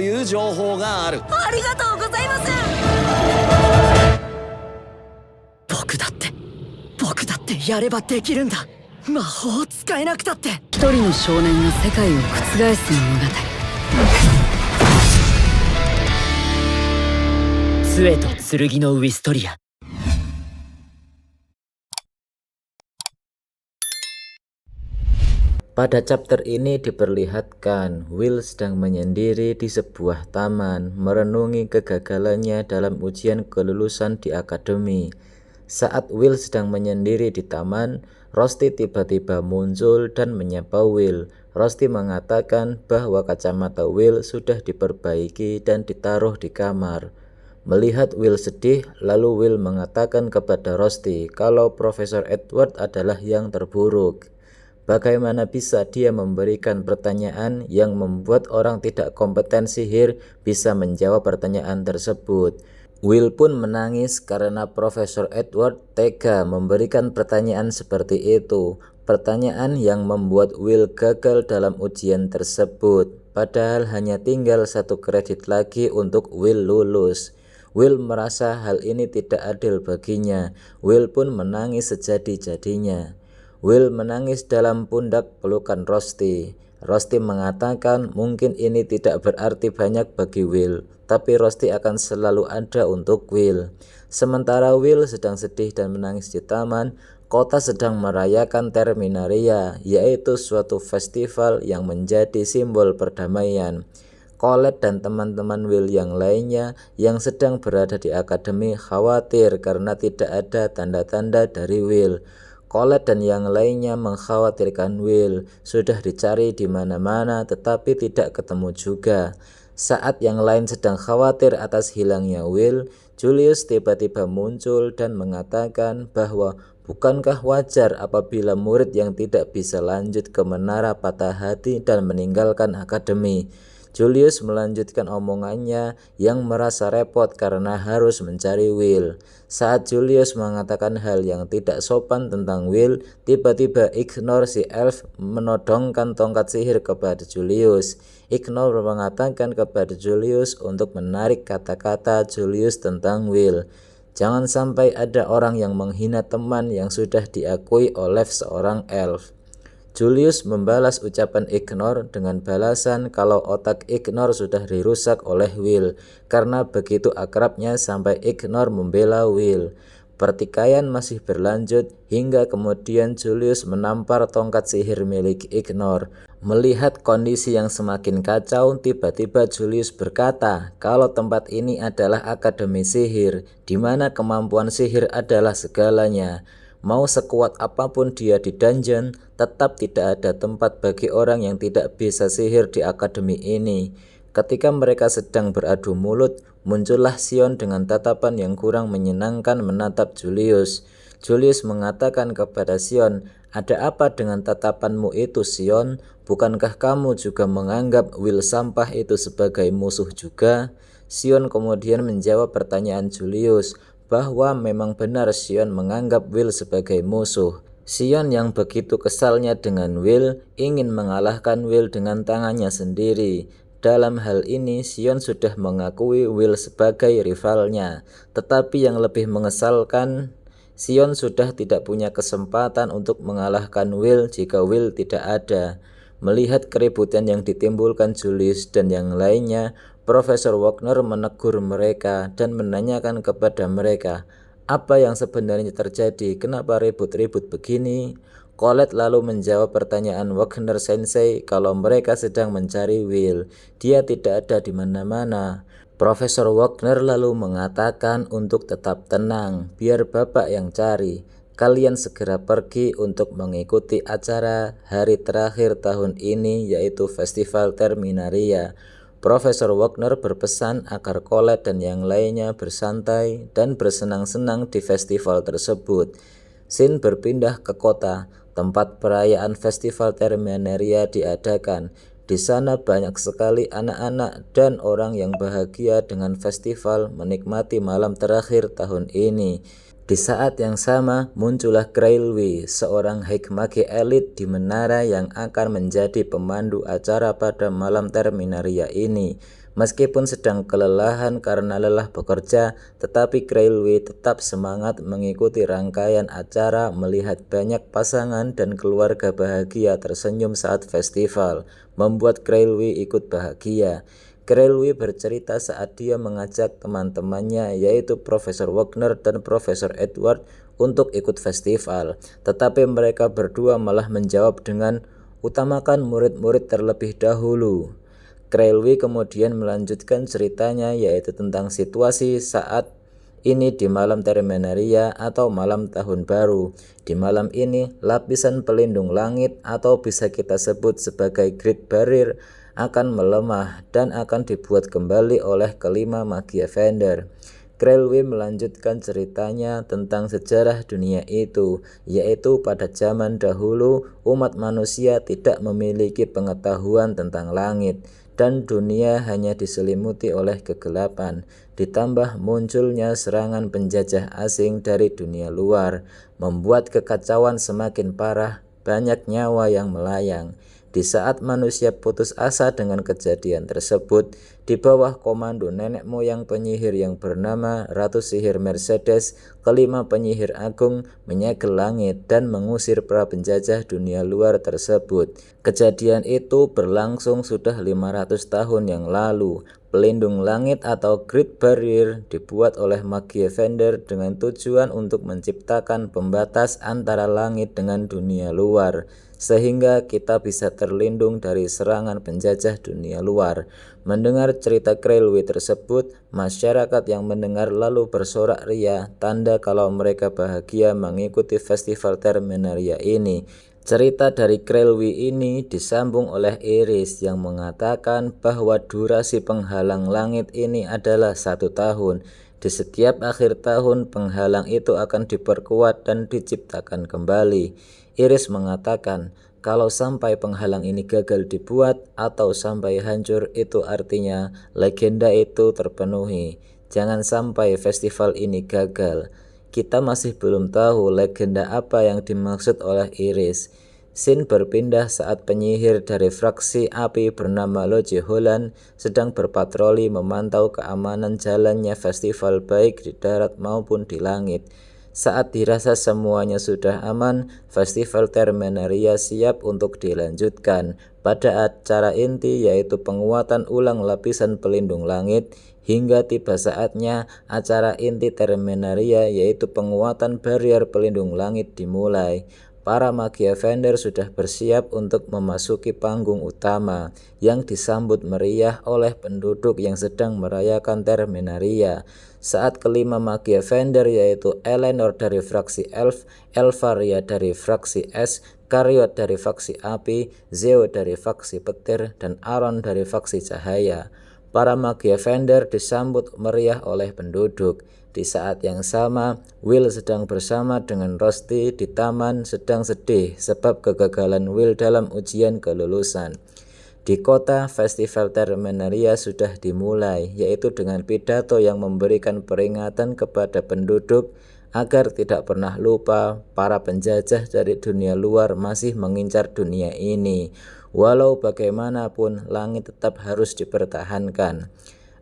いう情報がある。ありがとうございます。僕だってやればできるんだ。魔法を使えなくたって。一人の少年が世界を覆す物語。杖と剣のウィストリア。Pada chapter ini diperlihatkan Will sedang menyendiri di sebuah taman, merenungi kegagalannya dalam ujian kelulusan di akademi. Saat Will sedang menyendiri di taman, Rusty tiba-tiba muncul dan menyapa Will. Rusty mengatakan bahwa kacamata Will sudah diperbaiki dan ditaruh di kamar. Melihat Will sedih, lalu Will mengatakan kepada Rusty kalau Profesor Edward adalah yang terburuk. Bagaimana bisa dia memberikan pertanyaan yang membuat orang tidak kompeten sihir bisa menjawab pertanyaan tersebut? Will pun menangis karena Profesor Edward tega memberikan pertanyaan seperti itu. Pertanyaan yang membuat Will gagal dalam ujian tersebut. Padahal hanya tinggal 1 kredit lagi untuk Will lulus. Will merasa hal ini tidak adil baginya. Will pun menangis sejadi-jadinya. Will menangis dalam pundak pelukan Rusty. Rusty mengatakan mungkin ini tidak berarti banyak bagi Will, tapi Rusty akan selalu ada untuk Will. Sementara Will sedang sedih dan menangis di taman, kota sedang merayakan Terminaria, yaitu suatu festival yang menjadi simbol perdamaian. Colette dan teman-teman Will yang lainnya yang sedang berada di akademi khawatir karena tidak ada tanda-tanda dari Will. Colette dan yang lainnya mengkhawatirkan Will, sudah dicari di mana-mana tetapi tidak ketemu juga. Saat yang lain sedang khawatir atas hilangnya Will, Julius tiba-tiba muncul dan mengatakan bahwa bukankah wajar apabila murid yang tidak bisa lanjut ke menara patah hati dan meninggalkan akademi. Julius melanjutkan omongannya yang merasa repot karena harus mencari Will. Saat Julius mengatakan hal yang tidak sopan tentang Will, tiba-tiba Ignore si elf menodongkan tongkat sihir kepada Julius. Ignore mengatakan kepada Julius untuk menarik kata-kata Julius tentang Will. Jangan sampai ada orang yang menghina teman yang sudah diakui oleh seorang elf. Julius membalas ucapan Ignore dengan balasan kalau otak Ignore sudah dirusak oleh Will karena begitu akrabnya sampai Ignore membela Will. Pertikaian masih berlanjut hingga kemudian Julius menampar tongkat sihir milik Ignore. Melihat kondisi yang semakin kacau, tiba-tiba Julius berkata kalau tempat ini adalah akademi sihir, di mana kemampuan sihir adalah segalanya. Mau sekuat apapun dia di dungeon, tetap tidak ada tempat bagi orang yang tidak bisa sihir di akademi ini. Ketika mereka sedang beradu mulut, muncullah Sion dengan tatapan yang kurang menyenangkan menatap Julius. Julius mengatakan kepada Sion, "Ada apa dengan tatapanmu itu, Sion? Bukankah kamu juga menganggap Will sampah itu sebagai musuh juga?" Sion kemudian menjawab pertanyaan Julius, bahwa memang benar Sion menganggap Will sebagai musuh. Sion yang begitu kesalnya dengan Will ingin mengalahkan Will dengan tangannya sendiri. Dalam hal ini Sion sudah mengakui Will sebagai rivalnya. Tetapi yang lebih mengesalkan, Sion sudah tidak punya kesempatan untuk mengalahkan Will jika Will tidak ada. Melihat keributan yang ditimbulkan Julius dan yang lainnya, Profesor Wagner menegur mereka dan menanyakan kepada mereka, apa yang sebenarnya terjadi, kenapa ribut-ribut begini? Colette lalu menjawab pertanyaan Wagner Sensei kalau mereka sedang mencari Will. Dia tidak ada di mana-mana. Profesor Wagner lalu mengatakan untuk tetap tenang, biar Bapak yang cari. Kalian segera pergi untuk mengikuti acara hari terakhir tahun ini, yaitu Festival Terminaria. Profesor Wagner berpesan agar Colette dan yang lainnya bersantai dan bersenang-senang di festival tersebut. Scene berpindah ke kota, tempat perayaan Festival Terminaria diadakan. Di sana banyak sekali anak-anak dan orang yang bahagia dengan festival menikmati malam terakhir tahun ini. Di saat yang sama muncullah Graylwy, seorang hikmage elit di menara yang akan menjadi pemandu acara pada malam Terminaria ini. Meskipun sedang kelelahan karena lelah bekerja, tetapi Krailwi tetap semangat mengikuti rangkaian acara, melihat banyak pasangan dan keluarga bahagia tersenyum saat festival, membuat Krailwi ikut bahagia. Krailwi bercerita saat dia mengajak teman-temannya yaitu Profesor Wagner dan Profesor Edward untuk ikut festival, tetapi mereka berdua malah menjawab dengan utamakan murid-murid terlebih dahulu. Krailwi kemudian melanjutkan ceritanya yaitu tentang situasi saat ini di malam Terminaria atau malam tahun baru. Di malam ini, lapisan pelindung langit atau bisa kita sebut sebagai Great Barrier akan melemah dan akan dibuat kembali oleh kelima Magia Vendor. Krailwi melanjutkan ceritanya tentang sejarah dunia itu, yaitu pada zaman dahulu umat manusia tidak memiliki pengetahuan tentang langit dan dunia hanya diselimuti oleh kegelapan, ditambah munculnya serangan penjajah asing dari dunia luar, membuat kekacauan semakin parah, banyak nyawa yang melayang. Di saat manusia putus asa dengan kejadian tersebut, di bawah komando nenek moyang penyihir yang bernama Ratu Sihir Mercedes, kelima penyihir agung menyegel langit dan mengusir para penjajah dunia luar tersebut. Kejadian itu berlangsung sudah 500 tahun yang lalu. Pelindung langit atau Great Barrier dibuat oleh Magia Vendor dengan tujuan untuk menciptakan pembatas antara langit dengan dunia luar, sehingga kita bisa terlindung dari serangan penjajah dunia luar. Mendengar cerita Krailwi tersebut, masyarakat yang mendengar lalu bersorak ria, tanda kalau mereka bahagia mengikuti festival Terminaria ini. Cerita dari Krailwi ini disambung oleh Iris yang mengatakan bahwa durasi penghalang langit ini adalah 1 tahun. Di setiap akhir tahun penghalang itu akan diperkuat dan diciptakan kembali. Iris mengatakan kalau sampai penghalang ini gagal dibuat atau sampai hancur, itu artinya legenda itu terpenuhi. Jangan sampai festival ini gagal. Kita masih belum tahu legenda apa yang dimaksud oleh Iris. Scene berpindah saat penyihir dari fraksi api bernama Loji Holland sedang berpatroli memantau keamanan jalannya festival baik di darat maupun di langit. Saat dirasa semuanya sudah aman, festival Terminaria siap untuk dilanjutkan. Pada acara inti yaitu penguatan ulang lapisan pelindung langit, hingga tiba saatnya acara inti Terminaria yaitu penguatan barrier pelindung langit dimulai. Para Magia Vendor sudah bersiap untuk memasuki panggung utama yang disambut meriah oleh penduduk yang sedang merayakan Terminaria. Saat kelima Magia Vendor yaitu Eleanor dari fraksi Elf, Elvaria dari fraksi Es, Karyot dari faksi api, Zeo dari faksi petir, dan Aaron dari faksi cahaya. Para Magia Vendor disambut meriah oleh penduduk. Di saat yang sama, Will sedang bersama dengan Rusty di taman sedang sedih sebab kegagalan Will dalam ujian kelulusan. Di kota, festival Terminaria sudah dimulai, yaitu dengan pidato yang memberikan peringatan kepada penduduk agar tidak pernah lupa para penjajah dari dunia luar masih mengincar dunia ini. Walau bagaimanapun, langit tetap harus dipertahankan.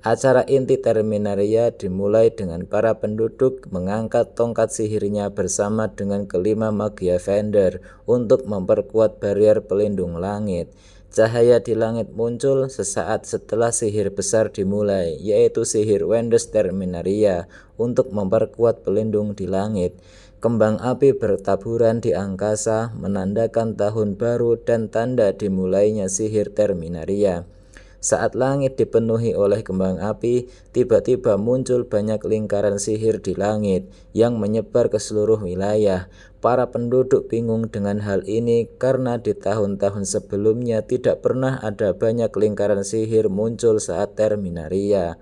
Acara inti Terminaria dimulai dengan para penduduk mengangkat tongkat sihirnya bersama dengan kelima Magia Vendor untuk memperkuat barrier pelindung langit. Cahaya di langit muncul sesaat setelah sihir besar dimulai, yaitu sihir Wendes Terminaria untuk memperkuat pelindung di langit. Kembang api bertaburan di angkasa menandakan tahun baru dan tanda dimulainya sihir Terminaria. Saat langit dipenuhi oleh kembang api, tiba-tiba muncul banyak lingkaran sihir di langit yang menyebar ke seluruh wilayah. Para penduduk bingung dengan hal ini karena di tahun-tahun sebelumnya tidak pernah ada banyak lingkaran sihir muncul saat Terminaria.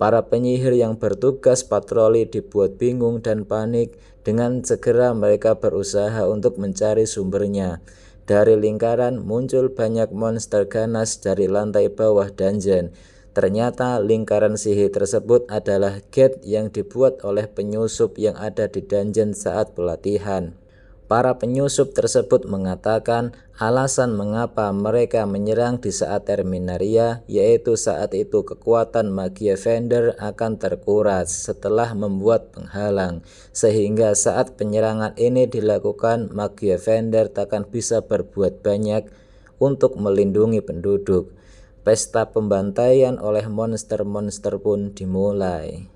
Para penyihir yang bertugas patroli dibuat bingung dan panik. Dengan segera mereka berusaha untuk mencari sumbernya. Dari lingkaran muncul banyak monster ganas dari lantai bawah dungeon. Ternyata lingkaran sihir tersebut adalah gate yang dibuat oleh penyusup yang ada di dungeon saat pelatihan. Para penyusup tersebut mengatakan alasan mengapa mereka menyerang di saat Terminaria, yaitu saat itu kekuatan magia Vander akan terkuras setelah membuat penghalang, sehingga saat penyerangan ini dilakukan magia Vander takkan bisa berbuat banyak untuk melindungi penduduk. Pesta pembantaian oleh monster-monster pun dimulai.